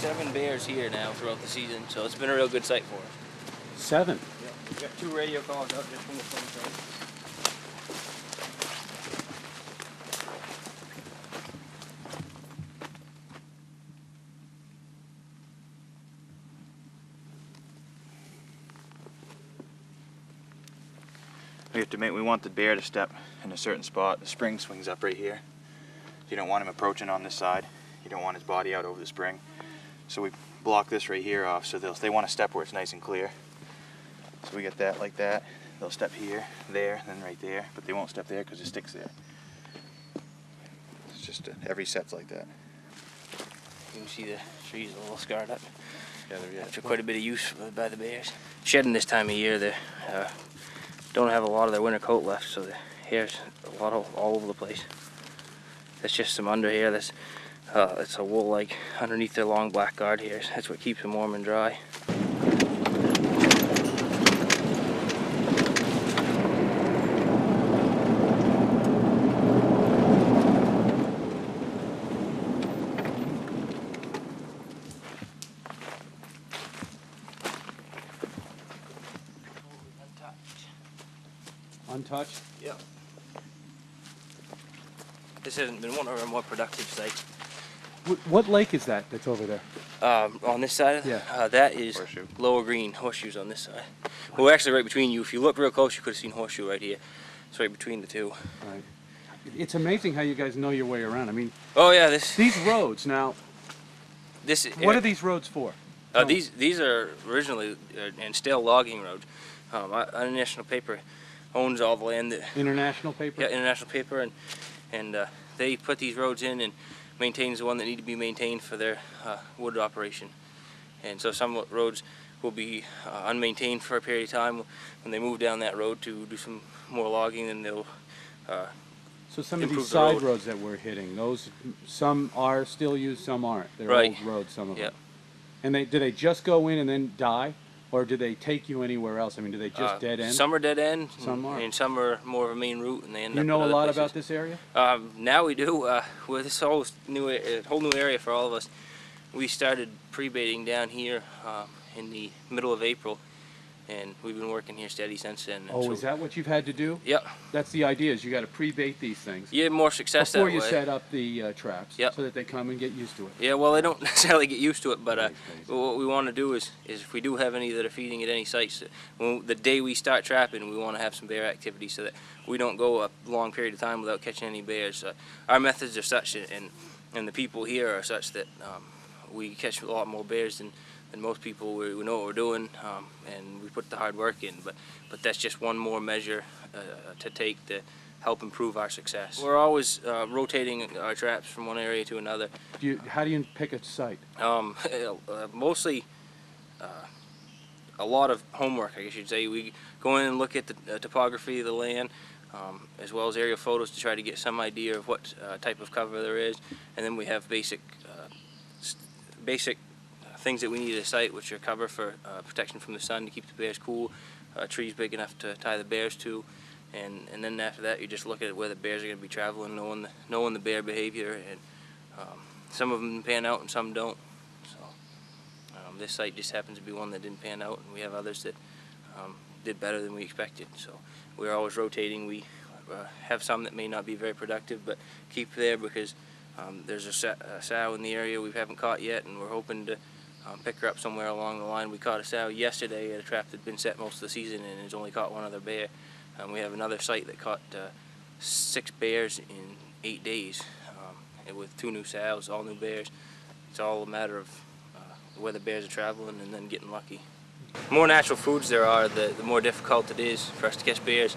7 bears here now throughout the season, so it's been a real good sight for us. 7? Yeah, we've got 2 radio calls out just from the same thing. We want the bear to step in a certain spot. The spring swings up right here. You don't want him approaching on this side. You don't want his body out over the spring. So we block this right here off so they want to step where it's nice and clear. So we get that like that. They'll step here, there, and then right there, but they won't step there because it sticks there. It's just every set's like that. You can see the trees a little scarred up. Yeah, After quite a bit of use by the bears. Shedding this time of year, they don't have a lot of their winter coat left, so the hair's a lot all over the place. That's just some under hair. That's it's a wool like underneath their long black guard hairs. That's what keeps them warm and dry. Untouched? Yep. This hasn't been one of our more productive sites. What lake is that that's over there? On this side? Yeah. That is Horseshoe. Lower Green. Horseshoe's on this side. Well, we're actually right between you. If you look real close, you could have seen Horseshoe right here. It's right between the two. Right. It's amazing how you guys know your way around. I mean, oh yeah, these roads now. What are these roads for? These are originally and still logging roads. International Paper owns all the land. International Paper? Yeah, International Paper, and they put these roads in and maintains the one that need to be maintained for their wood operation. And so some roads will be unmaintained for a period of time. When they move down that road to do some more logging, then they'll so some of these side roads that we're hitting, those some are still used, some aren't. They're old roads, some of them. And do they just go in and then die? Or do they take you anywhere else? I mean, do they just dead end? Some are dead end, some are. And some are more of a main route, and they end up. You know in a lot places. about this area? Now we do. With this whole new area for all of us, we started pre-baiting down here in the middle of April, and we've been working here steady since then. Oh, so, is that what you've had to do? Yep. That's the idea, is you got to pre-bait these things. You have more success before that way. you set up the traps, yep. so that they come and get used to it. Yeah, well, they don't necessarily get used to it, but what we want to do is if we do have any that are feeding at any sites, the day we start trapping, we want to have some bear activity so that we don't go a long period of time without catching any bears. Our methods are such, and the people here are such that we catch a lot more bears than most people. We know what we're doing, and we put the hard work in, but that's just one more measure to take to help improve our success. We're always rotating our traps from one area to another. How do you pick a site? Mostly a lot of homework, I guess you'd say. We go in and look at the topography of the land, as well as aerial photos to try to get some idea of what type of cover there is, and then we have basic things that we need at a site, which are cover for protection from the sun to keep the bears cool, trees big enough to tie the bears to, and then after that you just look at where the bears are going to be traveling, knowing the bear behavior, and some of them pan out and some don't. So this site just happens to be one that didn't pan out, and we have others that did better than we expected. So we're always rotating. We have some that may not be very productive, but keep there because there's a sow in the area we haven't caught yet, and we're hoping to pick her up somewhere along the line. We caught a sow yesterday at a trap that's been set most of the season and has only caught one other bear. We have another site that caught 6 bears in 8 days, and with 2 new sows, all new bears. It's all a matter of where the bears are traveling and then getting lucky. The more natural foods there are, the more difficult it is for us to catch bears.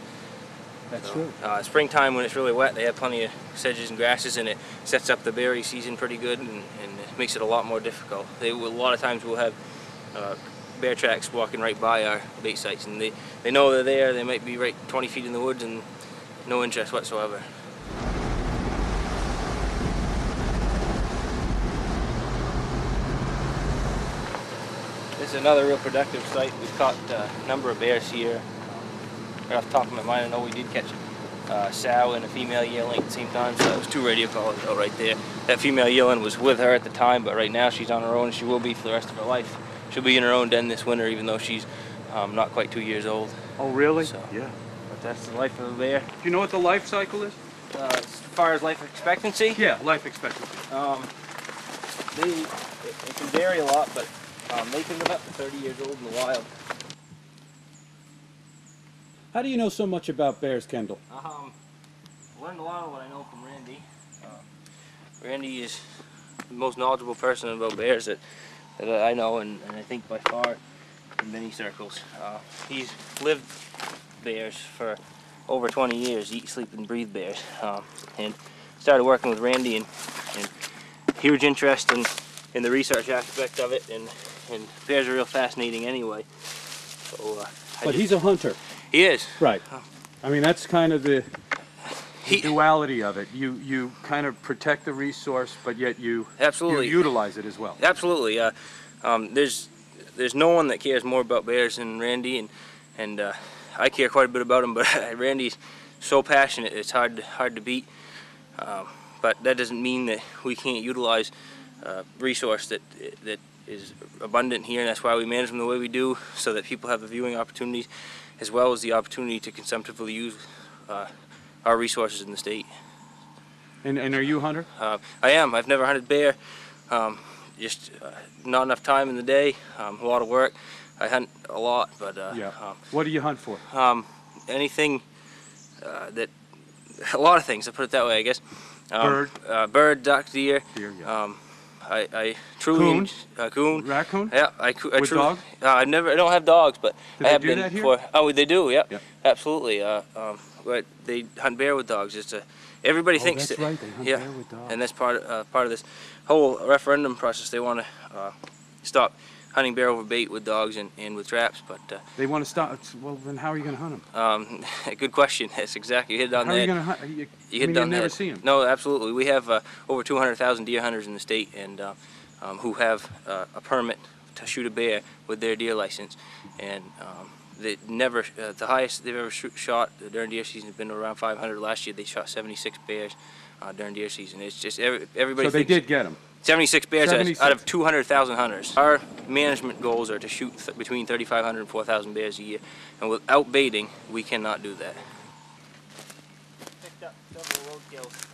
That's true. Springtime, when it's really wet, they have plenty of sedges and grasses, and it sets up the berry season pretty good, and it makes it a lot more difficult. A lot of times we'll have bear tracks walking right by our bait sites, and they know they're there. They might be right 20 feet in the woods and no interest whatsoever. This is another real productive site. We've caught a number of bears here. Right off the top of my mind, I know we did catch sow and a female yearling at the same time, so that was 2 radio collars out right there. That female yearling was with her at the time, but right now she's on her own, and she will be for the rest of her life. She'll be in her own den this winter, even though she's not quite 2 years old. Oh, really? So, yeah. But that's the life of a bear. Do you know what the life cycle is? As far as life expectancy? Yeah, life expectancy. It can vary a lot, but they can live up to 30 years old in the wild. How do you know so much about bears, Kendall? Learned a lot of what I know from Randy. Randy is the most knowledgeable person about bears that I know, and I think by far in many circles. He's lived bears for over 20 years, eat, sleep, and breathe bears. And started working with Randy, and huge interest in the research aspect of it, and bears are real fascinating anyway. So, but he's a hunter. He is. Right. I mean, that's kind of the duality of it. You kind of protect the resource, but yet you utilize it as well. Absolutely. There's no one that cares more about bears than Randy, and I care quite a bit about him, but Randy's so passionate it's hard to beat. But that doesn't mean that we can't utilize resource that is abundant here, and that's why we manage them the way we do, so that people have the viewing opportunities as well as the opportunity to consumptively use our resources in the state. And are you a hunter? I am. I've never hunted bear. Just not enough time in the day, a lot of work. I hunt a lot, but yeah. What do you hunt for? Anything a lot of things, I'll put it that way, I guess. Bird, duck, deer. Deer, yeah. I truly coon. Raccoon? Yeah, I truly. Dog? I don't have dogs, but I have do been that here? before. Oh, they do. Yep. Yep. Absolutely. But they hunt bear with dogs. Everybody thinks that's that. right. They hunt yeah, bear with dogs. and that's part of this whole referendum process. They want to stop hunting bear over bait with dogs and with traps, but they want to stop. Well, then how are you going to hunt them? Good question. That's exactly, you hit it on the head. How are you going to hunt? You hit it on the never head. see them. No, absolutely. We have over 200,000 deer hunters in the state, and who have a permit to shoot a bear with their deer license, and they never the highest they've ever shot during deer season has been around 500. Last year they shot 76 bears during deer season. It's just everybody. So they did get them. 76 bears 76. out of 200,000 hunters. Our management goals are to shoot between 3,500 and 4,000 bears a year, and without baiting, we cannot do that. Picked up several roadkills.